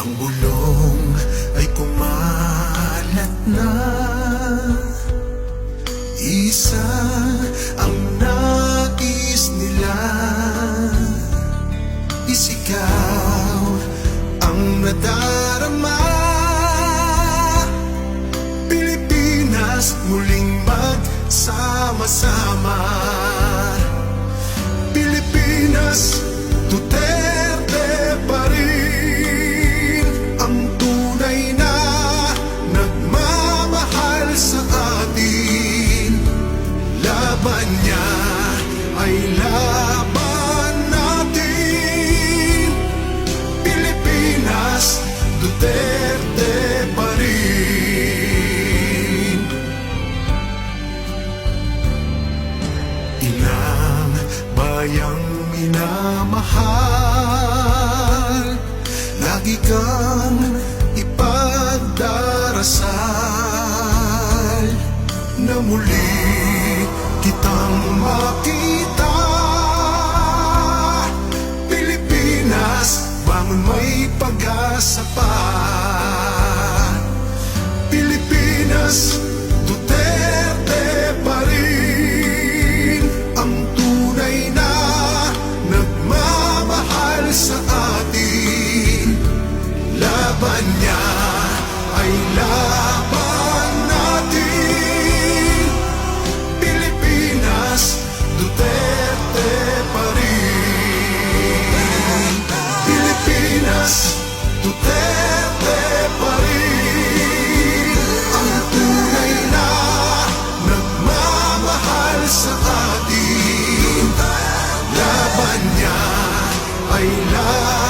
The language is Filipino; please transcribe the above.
Ang bulong ay kumalat na, isa ang nais nila, isigaw ang nadarama. Pilipinas muling magsama-sama. Pilipinas, Duterte pa rin ang tunay na nagmamahal sa atin. Laban niya ay laban natin. Pilipinas, Duterte pa rin. Inang bayang minamahal, lagi kang ipagdarasal na muli kitang makita. Pilipinas, bangon, may pag-asa pa. Pilipinas, Duterte pa rin ang tunay na nagmamahal sa atin. Laban niya ay laban natin. Pilipinas, Duterte pa rin. Pilipinas, Duterte pa rin ang tunay na nagmamahal sa atin. Laban niya ay laban